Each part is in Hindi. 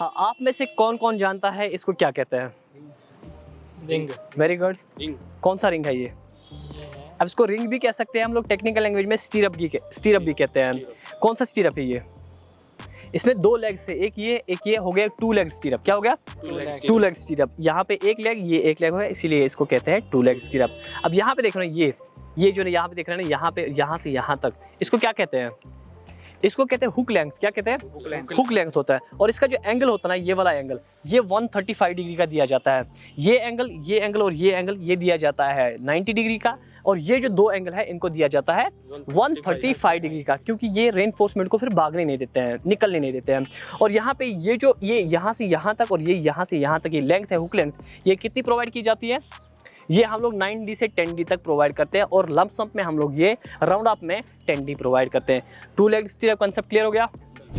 हाँ, आप में से कौन कौन जानता है इसको क्या कहते हैं? रिंग। Very good. रिंग। कौन सा रिंग है ये? अब इसको रिंग भी कह सकते हैं हम लोग, टेक्निकल लैंग्वेज में स्टीरअप भी कहते हैं। कौन सा स्टीरअप है ये? इसमें दो लेग्स है, एक ये हो गया टू लेग स्टीरअप। क्या हो गया? Two leg stirrup. यहाँ पे एक लेग, ये एक लेग है, इसीलिए इसको कहते हैं टू लेग स्टीरअप। अब यहाँ पे देख रहे हैं ये जो यहाँ पे देख रहे हैं ना, यहाँ पे यहाँ से यहाँ तक, इसको क्या कहते हैं? इसको कहते हैं हुक लेंथ। क्या कहते हैं? हुक लेंथ होता है। और इसका जो एंगल होता है ना, ये वाला एंगल, ये 135 डिग्री का दिया जाता है। ये एंगल और ये एंगल ये दिया जाता है 90 डिग्री का, और ये जो दो एंगल है इनको दिया जाता है 135 डिग्री का, क्योंकि ये रेनफोर्समेंट को फिर भागने नहीं देते हैं, निकलने नहीं देते हैं। और यहाँ पे ये यहाँ से यहाँ तक और ये यहाँ से यहाँ तक ये लेंथ है, हुक लेंथ, ये कितनी प्रोवाइड की जाती है? ये हम लोग 9D से 10D तक प्रोवाइड करते हैं, और लंप सम में हम लोग ये राउंड अप में 10D प्रोवाइड करते हैं। Two leg stirrup concept clear हो गया?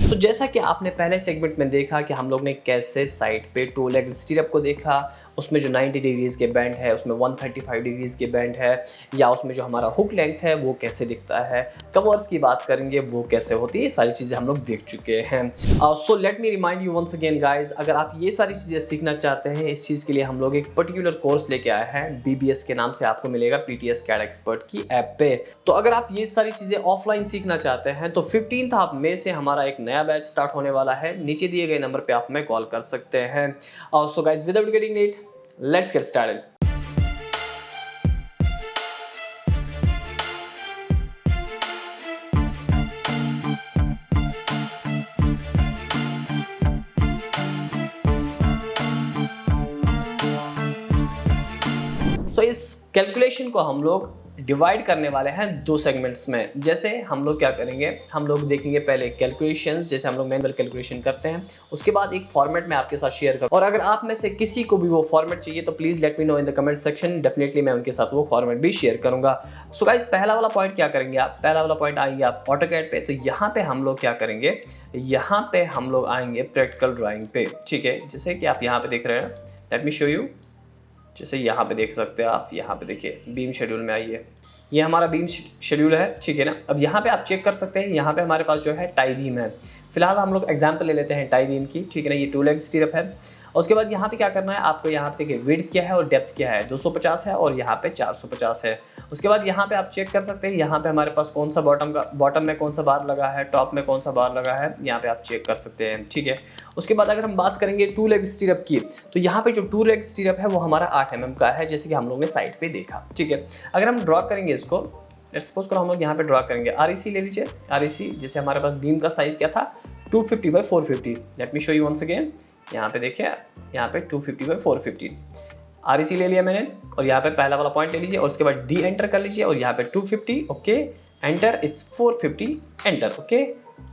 तो जैसा कि आपने पहले सेगमेंट में देखा कि हम लोग ने कैसे साइड पे टू लेग स्टीरअप को देखा, उसमें जो 90 डिग्रीज के बैंड है, उसमें 135 डिग्रीज के बैंड है, या उसमें जो हमारा हुक लेंथ है वो कैसे दिखता है, कवर्स की बात करेंगे वो कैसे होती है, ये सारी चीज़ें हम लोग देख चुके हैं। So let me remind you once again guys, अगर आप ये सारी चीज़ें सीखना चाहते हैं, इस चीज़ के लिए हम लोग एक पर्टिकुलर कोर्स लेके आए हैं, BBS के नाम से आपको मिलेगा PTS CAD एक्सपर्ट की ऐप पे। तो अगर आप ये सारी चीज़ें ऑफलाइन सीखना चाहते हैं तो 15 मई से हमारा एक नया बैच स्टार्ट होने वाला है। नीचे दिए गए नंबर पे आप हमें कॉल कर सकते हैं। So guys, without getting late, let's get started. तो इस कैलकुलेशन को हम लोग डिवाइड करने वाले हैं दो सेगमेंट्स में। जैसे हम लोग क्या करेंगे, हम लोग देखेंगे पहले कैलकुलेशंस, जैसे हम लोग मैनुअल कैलकुलेशन करते हैं, उसके बाद एक फॉर्मेट में आपके साथ शेयर करूँ। और अगर आप में से किसी को भी वो फॉर्मेट चाहिए तो please let me know in the comment section, definitely मैं उनके साथ वो फॉर्मेट भी शेयर करूँगा। सो गाइस, पहला वाला पॉइंट क्या करेंगे आप, पहला वाला पॉइंट आएंगे आप ऑटोकैड पे। तो यहाँ पे हम लोग क्या करेंगे, यहाँ पे हम लोग आएंगे प्रैक्टिकल ड्राइंग पे। ठीक है, जैसे कि आप यहाँ पे देख रहे हैं, लेट मी शो यू। जैसे यहाँ पे देख सकते हैं आप, यहाँ पे देखिए बीम शेड्यूल में आइए, ये हमारा बीम शेड्यूल है, ठीक है ना। अब यहाँ पे आप चेक कर सकते हैं, यहाँ पे हमारे पास जो है टाई बीम है। फिलहाल हम लोग एग्जांपल ले लेते हैं टाई बीम की, ठीक है ना। ये टू लेग स्टीरअप है। और उसके बाद यहाँ पे क्या करना है आपको, यहाँ पे देखिए विड्थ क्या है और डेप्थ क्या है, 250 है और यहाँ पे 450 है। उसके बाद यहाँ पे आप चेक कर सकते हैं, यहाँ पे हमारे पास कौन सा बॉटम में कौन सा बार लगा है, टॉप में कौन सा बार लगा है, यहाँ पे आप चेक कर सकते हैं, ठीक है। उसके बाद अगर हम बात करेंगे टू लेग स्टीरअप की, तो यहाँ पे जो टू लेग स्टीरअप है वो हमारा 8 mm का है, जैसे कि हम लोग ने साइड पे देखा, ठीक है। अगर हम ड्रॉ करेंगे इसको, लेट्स सपोज करो हम लोग यहाँ पे ड्रॉ करेंगे, REC ले लीजिए। REC जैसे हमारे पास बीम का साइज क्या था, 250 by 450। Let me show you once again. यहाँ पे देखिए, यहाँ पे 250 बाई 450 REC ले लिया मैंने, और यहाँ पे पहला वाला पॉइंट ले लीजिए और उसके बाद D एंटर कर लीजिए, और यहाँ पे 250, okay enter, it's 450 enter, okay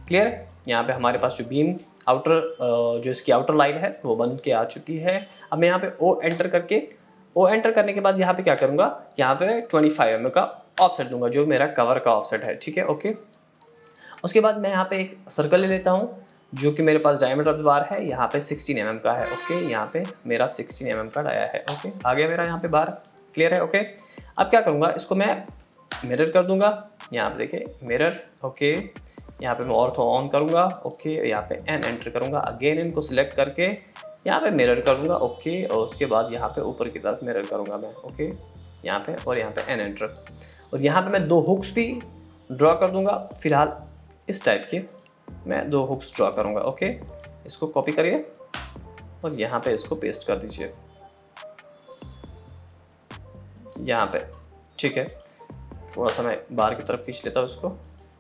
clear. यहाँ पे हमारे पास जो बीम आउटर जो इसकी आउटर लाइन है वो बन के आ चुकी है। अब मैं यहाँ पे O एंटर करने के बाद यहाँ पे क्या करूँगा, यहाँ पे 25 mm का ऑफसेट दूंगा, जो मेरा कवर का ऑफसेट है, ठीक है, ओके। उसके बाद मैं यहाँ पे एक सर्कल ले लेता हूँ, जो कि मेरे पास डायमीटर ऑफ द बार है, यहाँ पे 16 mm का है, ओके। यहाँ पे मेरा 16 mm का डाया है, ओके। आ गया मेरा यहाँ पे बार, क्लियर है, ओके। अब क्या करूँगा, इसको मैं मिरर कर दूंगा, यहाँ पे देखिए मिरर, ओके। यहाँ पे मैं ऑर्थो ऑन करूँगा, ओके। यहाँ पे N एंटर करूँगा, अगेन इनको सिलेक्ट करके यहाँ पे मिरर करूँगा, ओके। और उसके बाद यहाँ पे ऊपर की तरफ मिरर करूँगा मैं, ओके, यहाँ पे, और यहाँ पे N एंटर। और यहाँ पे मैं दो हुक्स भी ड्रॉ कर दूंगा। फिलहाल इस टाइप के मैं दो हुक्स ड्रॉ करूँगा, ओके। इसको कॉपी करिए और यहाँ पे इसको पेस्ट कर दीजिए, यहाँ पे, ठीक है। थोड़ा सा मैं बाहर की तरफ खींच लेता हूँ इसको,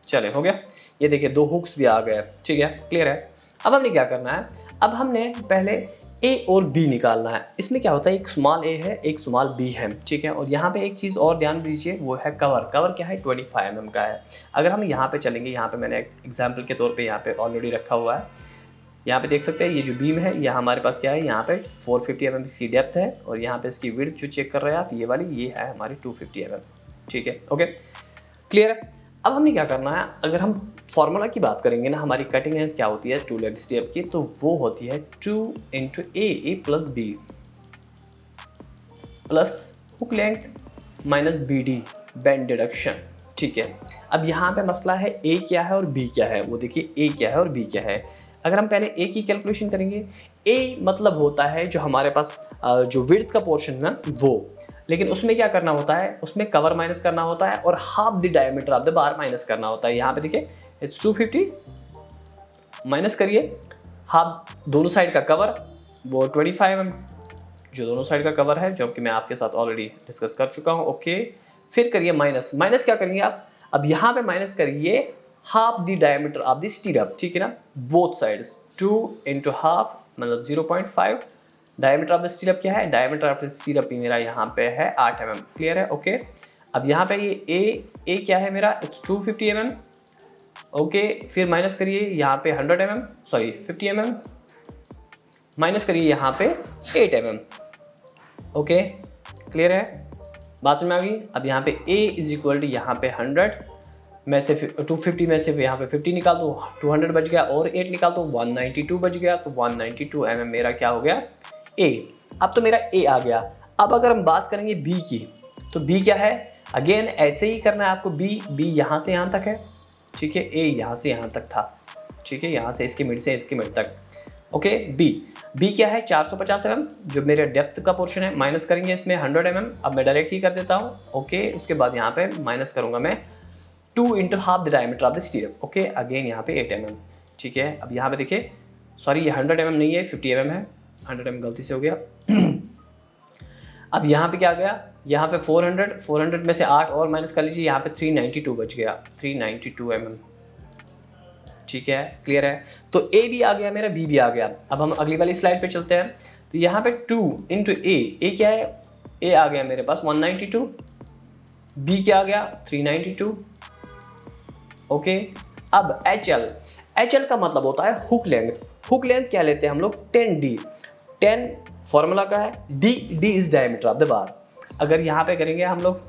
चले, हो गया। ये देखिए दो हुक्स भी आ गए, ठीक है, क्लियर है। अब हमने क्या करना है, अब हमने पहले A और B निकालना है। इसमें क्या होता है, एक स्मॉल a है, एक स्मॉल b है, ठीक है। और यहाँ पे एक चीज़ और ध्यान दीजिए, वो है कवर। कवर क्या है, 25 mm का है। अगर हम यहाँ पे चलेंगे, यहाँ पे मैंने एक एग्जाम्पल के तौर पे यहाँ पे ऑलरेडी रखा हुआ है। यहाँ पे देख सकते हैं ये जो बीम है, यहाँ हमारे पास क्या है, यहाँ पे 450 mm की डेप्थ है, और यहाँ पे इसकी विड्थ जो चेक कर रहे हैं आप, ये वाली, ये है हमारी 250 mm, ठीक है, ओके क्लियर है। अब हमने क्या करना है, अगर हम फॉर्मूला की बात करेंगे ना, हमारी कटिंग लेंथ क्या होती है टू लेग स्टीरअप की, तो वो होती है 2 × A plus B plus hook length minus BD band deduction, ठीक है। अब यहाँ पे मसला है A क्या है और B क्या है, वो देखिए A क्या है और B क्या है। अगर हम पहले ए की कैलकुलेशन करेंगे, ए मतलब होता है जो हमारे पास जो विड्थ का पोर्शन है ना वो, लेकिन उसमें क्या करना होता है, उसमें कवर माइनस करना होता है और half the diameter of the bar minus करना होता है। यहाँ पे देखिए इट्स 250 माइनस करिए हाफ दोनों साइड का कवर, वो 25 mm जो दोनों साइड का कवर है, जो कि मैं आपके साथ ऑलरेडी डिस्कस कर चुका हूँ। ओके, फिर करिए माइनस, माइनस क्या करेंगे आप, अब यहाँ पे माइनस करिए half the diameter of the स्टीरअप, ठीक है ना, बोथ साइड्स 2 इंटू हाफ मतलब 0.5। डायमीटर ऑफ द स्टीरअप क्या है, डायमीटर ऑफ द स्टीरअप मेरा यहाँ पे है 8 mm, क्लियर है। ओके, अब यहाँ पे ये ए क्या है मेरा, इट्स 250 mm। ओके, फिर माइनस करिए यहाँ पे 100 mm, सॉरी 50 mm, माइनस करिए यहाँ पे 8 mm। ओके, क्लियर है, बात समझ में आ गई। अब यहाँ पे a इज इक्वल टू यहाँ पे 100 में से 250 में से यहाँ पे 50 निकाल दो, 200 बच गया, और 8 निकाल दो 192 बच गया, तो 192 mm मेरा क्या हो गया, a। अब तो मेरा a आ गया। अब अगर हम बात करेंगे b की, तो b क्या है, अगेन ऐसे ही करना है आपको, b यहाँ से यहाँ तक है, ठीक है, a यहाँ से यहाँ तक था, ठीक है, यहाँ से इसके मिड से इसके मिड तक। ओके, b क्या है 450 mm जो मेरे डेप्थ का पोर्शन है, माइनस करेंगे इसमें 100 mm। अब मैं डायरेक्ट ही कर देता हूँ। ओके, उसके बाद यहाँ पे माइनस करूँगा मैं 2 into half the diameter of the स्टीरअप। Okay, again यहाँ पे 8 mm, ठीक है। अब यहाँ पे देखिए, सॉरी ये 100 mm नहीं है, 50 mm है, 100 mm गलती से हो गया। अब यहाँ पे क्या गया, यहाँ पे 400 में से 8 और माइनस कर लीजिए, यहाँ पे 392 बच गया, 392 mm, ठीक है, क्लियर है। तो a भी आ गया मेरा, b भी आ गया। अब हम अगली वाली स्लाइड पे चलते हैं। तो यहाँ पे 2 इंटू ए क्या है, a आ गया मेरे पास 192, b क्या आ गया 392। ओके, अब HL का मतलब होता है हुक लेंथ। हुक लेंथ क्या लेते हैं हम लोग, 10D। 10 फॉर्मूला का है, D is diameter of the bar. अगर यहाँ पे करेंगे हम लोग,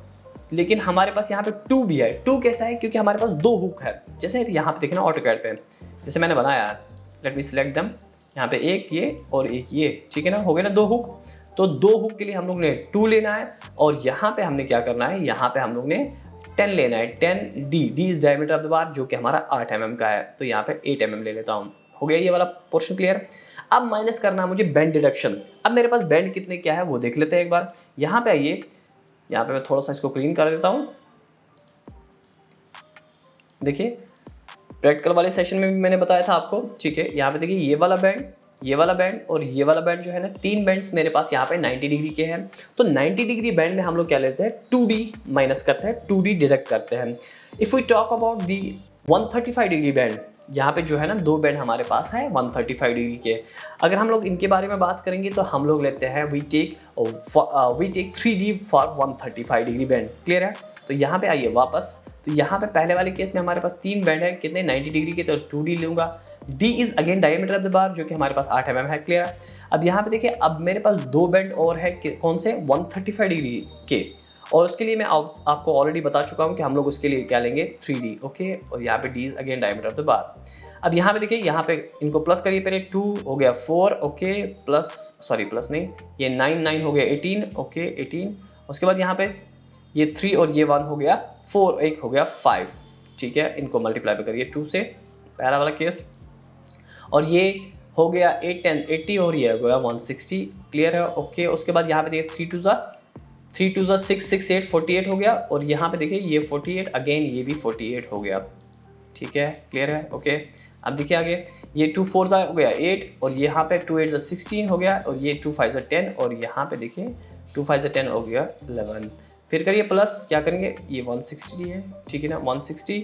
लेकिन हमारे पास यहाँ पे 2 भी है। 2 कैसा है, क्योंकि हमारे पास 2 हुक है। जैसे यहाँ पे देखना ऑटोकैड पे, जैसे मैंने बनाया है, लेट मी सिलेक्ट दम, यहाँ पे एक ये और एक ये, ठीक है ना, हो गए ना 2 हुक। तो 2 हुक के लिए हम लोग ने 2 लेना है, और यहाँ पे हमने क्या करना है, यहाँ पे हम लोग ने 10 लेना है, 10D is diameter of the bar, जो कि हमारा 8 mm का है। तो यहाँ पे 8 mm ले लेता हूँ। हो गया ये वाला पोर्शन क्लियर। अब माइनस करना है मुझे बेंड डिडक्शन। अब मेरे पास बेंड कितने क्या है वो देख लेते हैं एक बार। यहाँ पे आइए, यहाँ पे मैं थोड़ा सा इसको क्लीन कर देता हूँ। देखिए, प्रैक्टिकल वाले सेशन में भी मैंने बताया था आपको, ठीक है। यहाँ पे देखिए ये वाला बैंड, ये वाला बैंड और ये वाला बैंड जो है ना, 3 बैंड्स मेरे पास यहाँ पे 90 डिग्री के हैं। तो 90 डिग्री बैंड में हम लोग क्या लेते हैं, 2D माइनस करते हैं, 2D डिडक्ट करते हैं। If we talk about the 135 degree bend, यहाँ पे जो है ना 2 बैंड हमारे पास है 135 डिग्री के। अगर हम लोग इनके बारे में बात करेंगे तो हम लोग लेते हैं we take 3D for 135 degree bend, clear है। तो यहाँ पे आइए वापस, तो यहाँ पे पहले वाले केस में हमारे पास 3 बैंड है, कितने 90 डिग्री के, तो 2D लूँगा। D is again diameter of the bar, जो कि हमारे पास 8 mm है, क्लियर है। अब यहाँ पे देखिए, अब मेरे पास 2 बैंड और है, कौन से 135 डिग्री के, और उसके लिए मैं आपको ऑलरेडी बता चुका हूँ कि हम लोग उसके लिए क्या लेंगे 3D। ओके, और यहाँ पे D is again diameter of the bar. अब यहाँ पे देखिए, यहाँ पे इनको प्लस करिए, पहले 2 हो गया 4, ओके, प्लस सॉरी प्लस नहीं, ये 9 हो गया 18, ओके 18। उसके बाद यहाँ पे ये 3 और ये 1 हो गया 4, एक हो गया 5, ठीक है। इनको मल्टीप्लाई पे करिए 2 से, पहला वाला केस, और ये हो गया 8 10 80 और ये हो गया 160, क्लियर है। ओके, उसके बाद यहाँ पे देखिए 3 2 6 6 8 48 हो गया, और यहाँ पे देखिए ये 48, अगेन ये भी 48 हो गया, ठीक है, क्लियर है। ओके, अब देखिए आगे, ये 2 4 हो गया 8, और यहाँ पे 2 8 16 हो गया, और ये 2 5 10, और यहाँ पे देखिए 2 5 10 हो गया 11। फिर करिए प्लस, क्या करेंगे, ये 160 है, ठीक है ना, 160।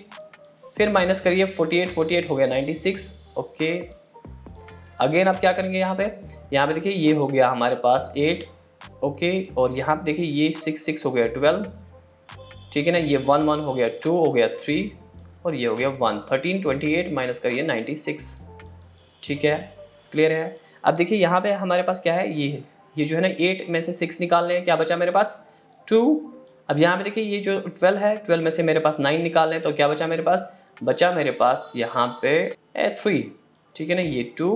फिर माइनस करिए 48 हो गया 96, ओके। अगेन आप क्या करेंगे, यहाँ पे देखिए ये हो गया हमारे पास 8, ओके, और यहाँ पे देखिए ये 6 हो गया 12, ठीक है ना, ये 1 1 हो गया 2 हो गया 3, और ये हो गया 1 13 28 माइनस करिए 96, ठीक है, क्लियर है। अब देखिए यहाँ पे हमारे पास क्या है, ये जो है ना 8 में से 6 निकालने हैं, क्या बचा मेरे पास 2। अब यहाँ पे देखिए ये जो 12 है, 12 में से मेरे पास 9 निकालने हैं, तो क्या बचा मेरे पास यहाँ पे 3, ठीक है ना, ये 2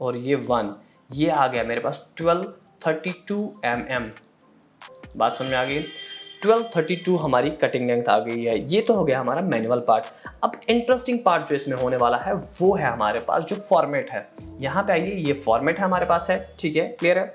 और ये 1, ये आ गया मेरे पास 1232 mm। बात समझ में आ गई। 1232 हमारी कटिंग लेंथ आ गई है। ये तो हो गया हमारा मैनुअल पार्ट। अब इंटरेस्टिंग पार्ट जो इसमें होने वाला है वो है हमारे पास जो फॉर्मेट है। यहाँ पे आइए, ये फॉर्मेट है हमारे पास है, ठीक है, क्लियर है।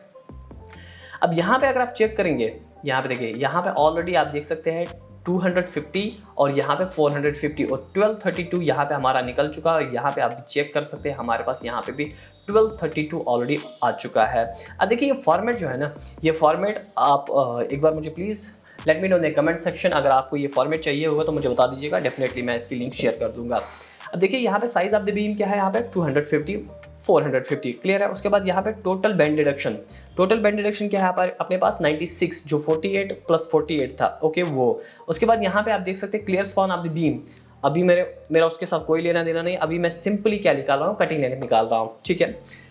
अब यहाँ पे अगर आप चेक करेंगे, यहाँ पे देखिए, यहाँ पे ऑलरेडी आप देख सकते हैं 250 और यहाँ पे 450 और 1232 यहाँ पे हमारा निकल चुका है। यहाँ पे आप चेक कर सकते हैं हमारे पास यहाँ पे भी 1232 ऑलरेडी आ चुका है। अब देखिए ये फॉर्मेट जो है ना, ये फॉर्मेट आप एक बार मुझे please let me know in comment section. अगर आपको ये फॉर्मेट चाहिए होगा तो मुझे बता दीजिएगा, डेफिनेटली मैं इसकी लिंक शेयर कर दूंगा। अब देखिए यहाँ पे साइज ऑफ द बीम क्या है, यहाँ पे 250 450 क्लियर है। उसके बाद यहाँ पे total band deduction, total band deduction क्या है अपने पास 96 जो 48 + 48 था, ओके वो। उसके बाद यहाँ पे आप देख सकते हैं clear span of the beam. अभी मेरा उसके साथ कोई लेना देना नहीं, अभी मैं सिंपली क्या निकाल रहा हूँ, कटिंग लेंथ निकाल रहा हूँ, ठीक है।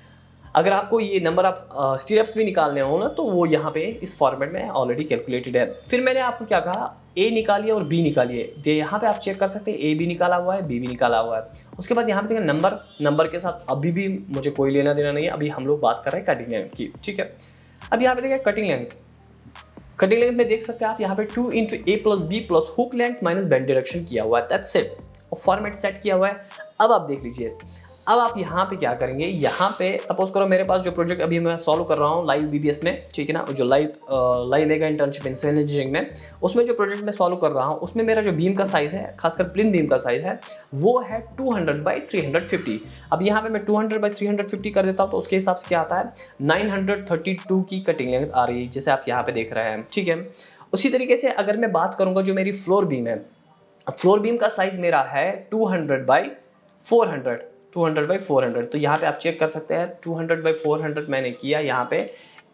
अगर आपको ये नंबर ऑफ स्टीरअप्स भी निकालने हो ना तो वो यहाँ पे इस फॉर्मेट में ऑलरेडी कैलकुलेटेड है। फिर मैंने आपको क्या कहा, ए निकालिए और बी निकालिए। यहाँ पे आप चेक कर सकते हैं ए भी निकाला हुआ है, बी भी निकाला हुआ है। उसके बाद यहाँ पे देखिए नंबर के साथ अभी भी मुझे कोई लेना देना नहीं है, अभी हम लोग बात कर रहे हैं कटिंग लेंथ की, ठीक है। अब यहाँ पे देखिए कटिंग लेंथ में देख सकते हैं आप यहाँ पे 2 × A + B + hook length - band deduction किया हुआ है, दैट्स इट। और फॉर्मेट सेट किया हुआ है। अब आप देख लीजिए, अब आप यहाँ पे क्या करेंगे, यहाँ पे सपोज करो मेरे पास जो प्रोजेक्ट अभी मैं सॉल्व कर रहा हूँ लाइव बीबीएस में, ठीक है ना, जो live mega internship in civil engineering में, उसमें जो प्रोजेक्ट मैं सॉल्व कर रहा हूँ उसमें मेरा जो बीम का साइज़ है, खासकर प्लिन बीम का साइज़ है, वो है 200/350। अब यहाँ पे मैं 200/350 कर देता हूँ तो उसके हिसाब से क्या आता है, 932 की कटिंग लेंथ आ रही है, जैसे आप यहाँ पे देख रहे हैं, ठीक है। उसी तरीके से अगर मैं बात करूँगा जो मेरी फ्लोर बीम है, फ्लोर बीम का साइज़ मेरा है 200/400, 200/400। तो यहाँ पे आप चेक कर सकते हैं 200/400 मैंने किया, यहाँ पे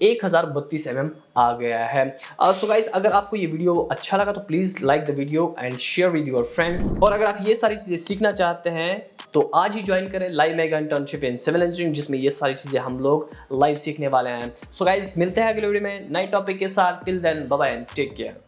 1032 mm आ गया है। सो गाइज, अगर आपको ये वीडियो अच्छा लगा तो please like the video and share with your friends. और अगर आप ये सारी चीज़ें सीखना चाहते हैं तो आज ही ज्वाइन करें live mega internship in civil engineering, जिसमें ये सारी चीज़ें हम लोग लाइव सीखने वाले हैं। सो गाइज, मिलते हैं अगले वीडियो में नए टॉपिक के साथ। Till then bye bye and take care.